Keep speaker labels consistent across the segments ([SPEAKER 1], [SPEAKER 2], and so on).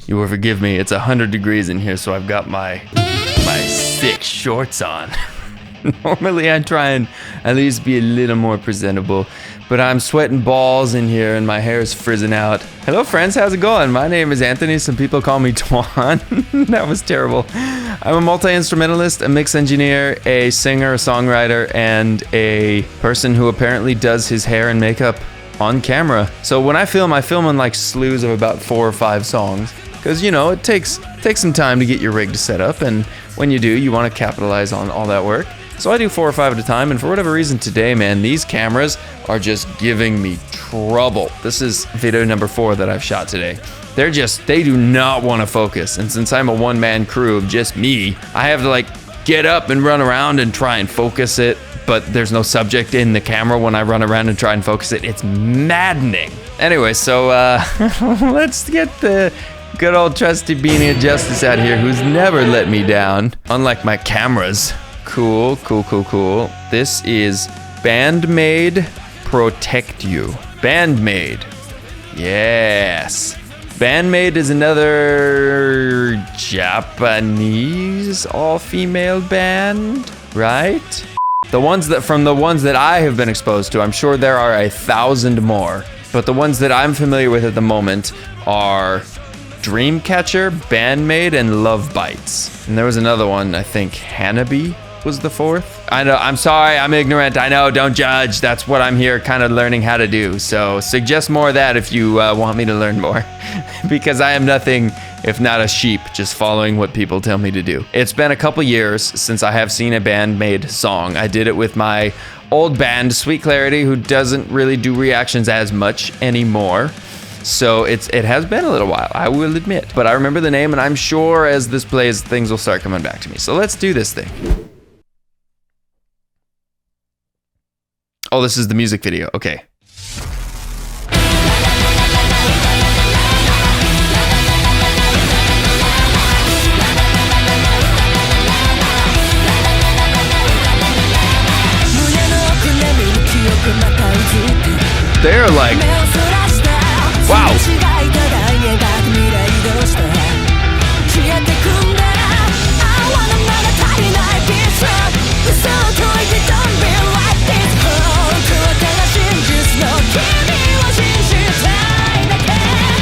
[SPEAKER 1] you will forgive me. It's 100 degrees in here, so I've got my thick shorts on. Normally I try and at least be a little more presentable, but I'm sweating balls in here and my hair is frizzing out. Hello friends, how's it going? My name is Anthony, some people call me Twan. That was terrible. I'm a multi-instrumentalist, a mix engineer, a singer, a songwriter, and a person who apparently does his hair and makeup on camera. So when I film in like slews of about 4 or 5 songs, because you know, it takes some time to get your rig to set up, and when you do, you want to capitalize on all that work. So I do 4 or 5 at a time, and for whatever reason today, man, these cameras are just giving me trouble. This is video number 4 that I've shot today. They do not want to focus, and since I'm a one-man crew of just me, I have to like get up and run around and try and focus it, but there's no subject in the camera when I run around and try and focus it. It's maddening. Anyway, so let's get the good old trusty beanie of justice out here who's never let me down, unlike my cameras. Cool. This is BAND-MAID Protect You. BAND-MAID. Yes. BAND-MAID is another Japanese all-female band, right? The ones that I have been exposed to, I'm sure there are 1,000 more, but the ones that I'm familiar with at the moment are Dreamcatcher, BAND-MAID, and Love Bites. And there was another one, I think Hanabi was the 4th. I know, I'm sorry, I'm ignorant. I know, don't judge. That's what I'm here kind of learning how to do. So suggest more of that if you want me to learn more. Because I am nothing if not a sheep, just following what people tell me to do. It's been a couple years since I have seen a BAND-MAID song. I did it with my old band, Sweet Clarity, who doesn't really do reactions as much anymore. So it has been a little while, I will admit. But I remember the name, and I'm sure as this plays, things will start coming back to me. So let's do this thing. Oh, this is the music video. Okay. They're like, wow.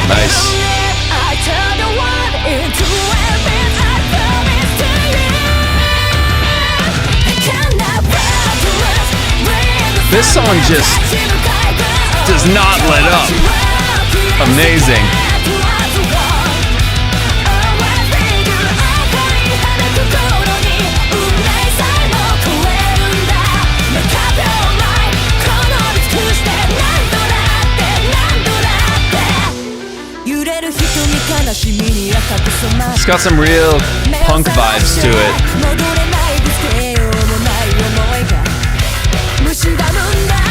[SPEAKER 1] Nice. This song just does not let up. Amazing. It's got some real punk vibes to it.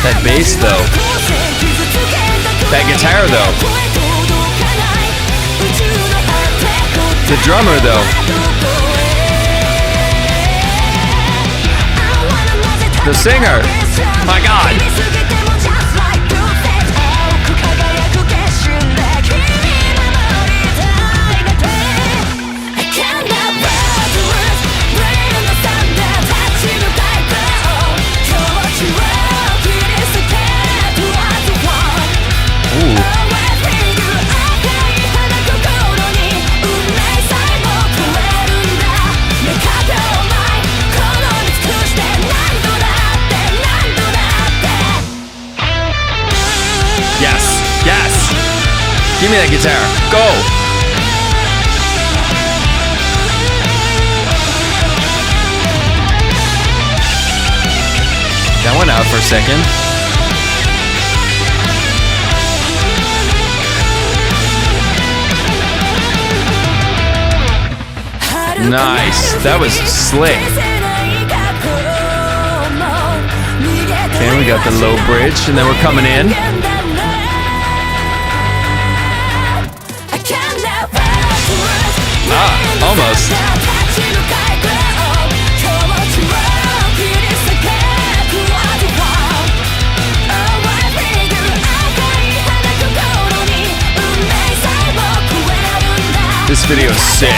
[SPEAKER 1] That bass though. That guitar though. The drummer though. The singer. My God. Give me that guitar. Go! That went out for a second. Nice. That was slick. Okay, we got the low bridge, and then we're coming in. Ah, almost. This video is sick.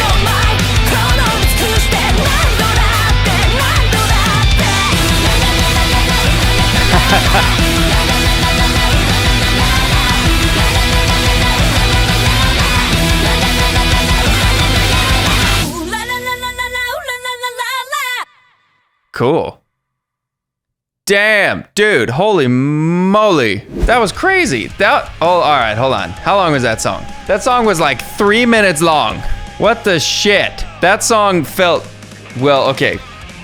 [SPEAKER 1] Cool. Damn, dude, holy moly. That was crazy. All right, hold on. How long was that song? That song was like 3 minutes long. What the shit? That song felt, well, okay,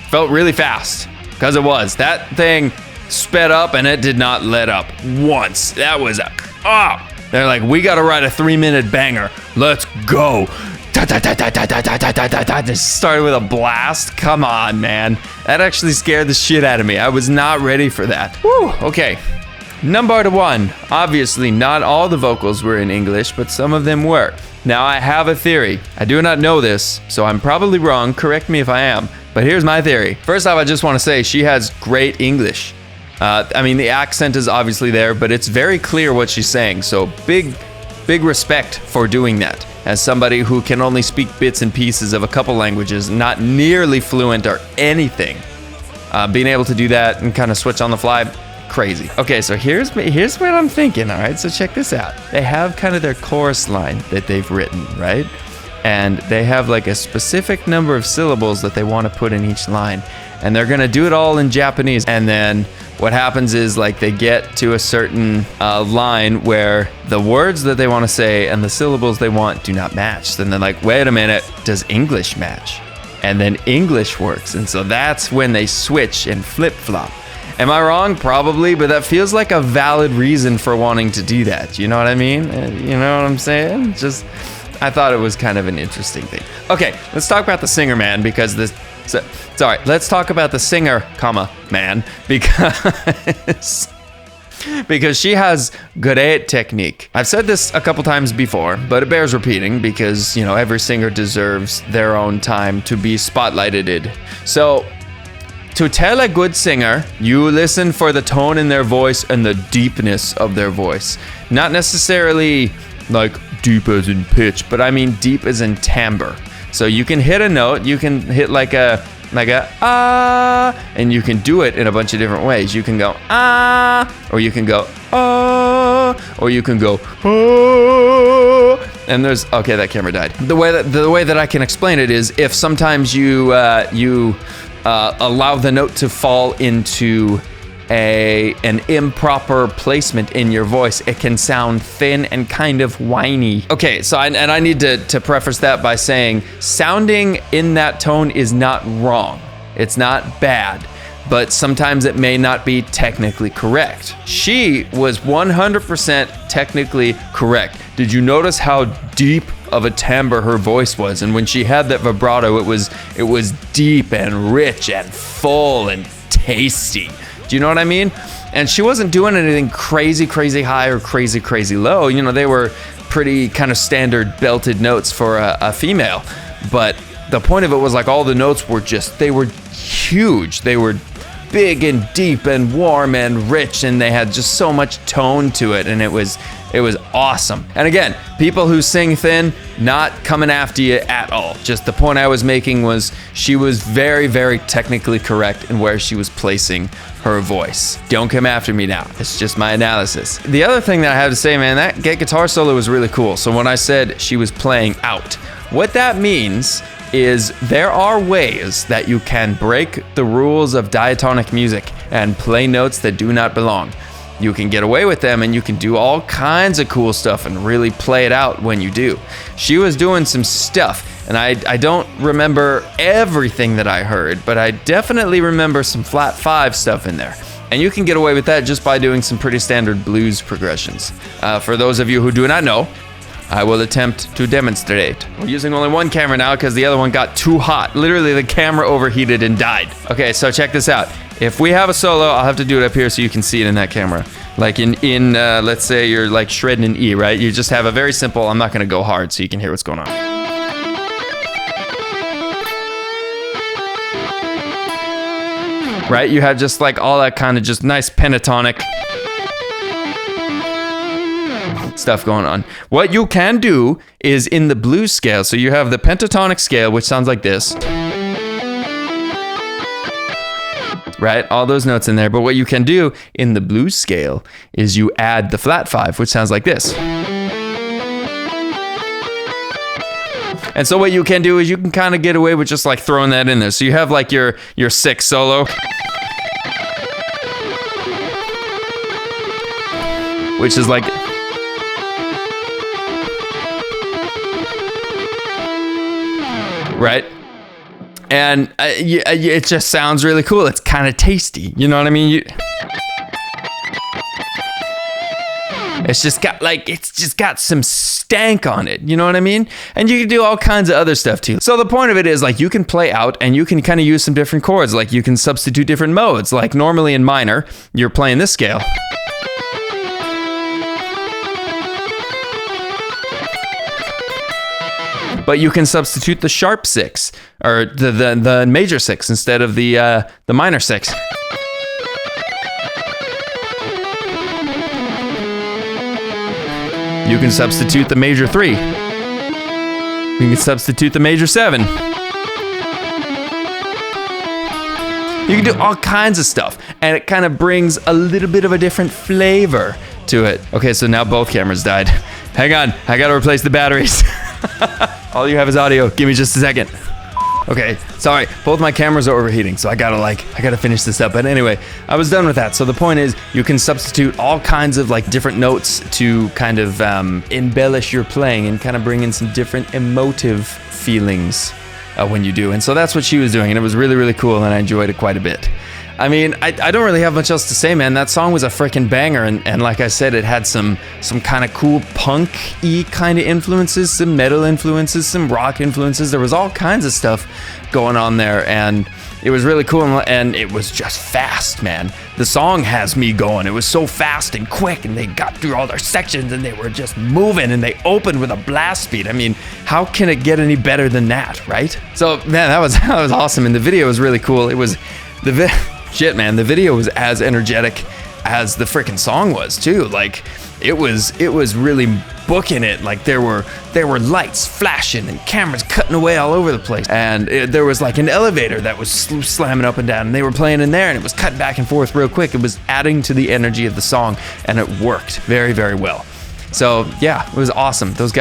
[SPEAKER 1] felt really fast, because it was. That thing sped up and it did not let up once. That was, they're like, we gotta write a 3-minute banger. Let's go. Just started with a blast. Come on, man. That actually scared the shit out of me. I was not ready for that. Whew, okay. Number 1. Obviously, not all the vocals were in English, but some of them were. Now, I have a theory. I do not know this, so I'm probably wrong. Correct me if I am. But here's my theory. First off, I just want to say she has great English. I mean, the accent is obviously there, but it's very clear what she's saying. So big respect for doing that. As somebody who can only speak bits and pieces of a couple languages, not nearly fluent or anything, being able to do that and kind of switch on the fly, crazy. Okay, so here's what I'm thinking, all right? So check this out. They have kind of their chorus line that they've written, right? And they have like a specific number of syllables that they want to put in each line. And they're gonna do it all in Japanese. And then what happens is like they get to a certain line where the words that they want to say and the syllables they want do not match. Then they're like, wait a minute, does English match? And then English works. And so that's when they switch and flip-flop. Am I wrong? Probably, but that feels like a valid reason for wanting to do that. You know what I mean? You know what I'm saying? Just, I thought it was kind of an interesting thing. Okay, let's talk about the singer, man, because this... Sorry, let's talk about the singer, man, because she has great technique. I've said this a couple times before, but it bears repeating because, you know, every singer deserves their own time to be spotlighted. So, to tell a good singer, you listen for the tone in their voice and the deepness of their voice. Not necessarily like deep as in pitch, but I mean deep as in timbre. So you can hit a note, you can hit like a ah, and you can do it in a bunch of different ways. You can go ah, or you can go ah, or you can go ah. And there's, okay, that camera died. The way that I can explain it is if sometimes you allow the note to fall into an improper placement in your voice, it can sound thin and kind of whiny. Okay, so I need to preface that by saying sounding in that tone is not wrong. It's not bad, but sometimes it may not be technically correct. She was 100% technically correct. Did you notice how deep of a timbre her voice was? And when she had that vibrato, it was deep and rich and full and tasty. Do you know what I mean? And she wasn't doing anything crazy high or crazy low. You know, they were pretty kind of standard belted notes for a female. But the point of it was like all the notes were they were huge. They were big and deep and warm and rich, and they had just so much tone to it, and it was awesome. And again, people who sing thin, not coming after you at all. Just the point I was making was she was very technically correct in where she was placing her voice. Don't come after me now. It's just my analysis. The other thing that I have to say, man, that guitar solo was really cool. So when I said she was playing out, what that means is there are ways that you can break the rules of diatonic music and play notes that do not belong. You can get away with them and you can do all kinds of cool stuff and really play it out when you do. She was doing some stuff, and I don't remember everything that I heard, but I definitely remember some flat 5 stuff in there. And you can get away with that just by doing some pretty standard blues progressions. For those of you who do not know, I will attempt to demonstrate. We're using only one camera now because the other one got too hot. Literally, the camera overheated and died. Okay, so check this out. If we have a solo, I'll have to do it up here so you can see it in that camera. Like in let's say you're like shredding an E, right? You just have a very simple, I'm not gonna go hard so you can hear what's going on. Right? You have just like all that kind of just nice pentatonic stuff going on. What you can do is in the blues scale, so you have the pentatonic scale, which sounds like this. Right? All those notes in there. But what you can do in the blues scale is you add the flat 5, which sounds like this. And so what you can do is you can kind of get away with just like throwing that in there. So you have like your 6 solo, which is like, right? And it just sounds really cool. It's kind of tasty. You know what I mean? It's just got some stank on it. You know what I mean? And you can do all kinds of other stuff too. So the point of it is like you can play out and you can kind of use some different chords. Like you can substitute different modes. Like normally in minor, you're playing this scale. But you can substitute the sharp 6 or the major 6 instead of the minor 6. You can substitute the major 3. You can substitute the major 7. You can do all kinds of stuff, and it kind of brings a little bit of a different flavor to it. Okay, so now both cameras died. Hang on, I gotta replace the batteries. All you have is audio. Give me just a second. Okay, sorry, both my cameras are overheating, so I gotta finish this up. But anyway, I was done with that. So the point is, you can substitute all kinds of like different notes to kind of embellish your playing and kind of bring in some different emotive feelings when you do. And so that's what she was doing, and it was really, really cool, and I enjoyed it quite a bit. I mean, I don't really have much else to say, man. That song was a freaking banger, and like I said, it had some kind of cool punk-y kind of influences, some metal influences, some rock influences. There was all kinds of stuff going on there, and it was really cool, and it was just fast, man. The song has me going. It was so fast and quick, and they got through all their sections, and they were just moving, and they opened with a blast speed. I mean, how can it get any better than that, right? So, man, that was awesome, and the video was really cool. It was shit, man, the video was as energetic as the freaking song was too. Like it was really booking it. Like there were lights flashing and cameras cutting away all over the place, and there was like an elevator that was slamming up and down, and they were playing in there, and it was cutting back and forth real quick. It was adding to the energy of the song, and it worked very, very well. So yeah, it was awesome. Those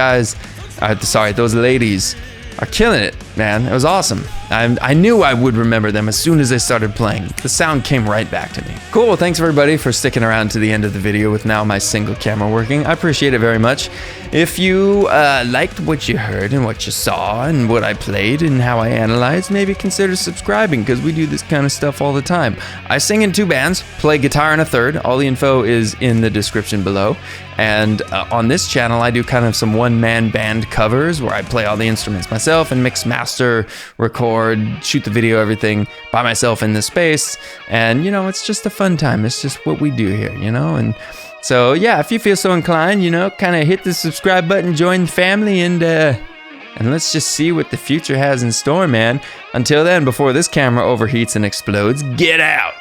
[SPEAKER 1] ladies are killing it, man. It was awesome. I knew I would remember them as soon as they started playing. The sound came right back to me. Cool, well, thanks everybody for sticking around to the end of the video with now my single camera working. I appreciate it very much. If you liked what you heard and what you saw and what I played and how I analyzed, maybe consider subscribing, because we do this kind of stuff all the time. I sing in 2 bands, play guitar in a 3rd. All the info is in the description below. And on this channel, I do kind of some one-man band covers where I play all the instruments myself and mix, master, record, shoot the video, everything by myself in this space. And, you know, it's just a fun time. It's just what we do here, you know? And so, yeah, if you feel so inclined, you know, kind of hit the subscribe button, join the family, and let's just see what the future has in store, man. Until then, before this camera overheats and explodes, get out!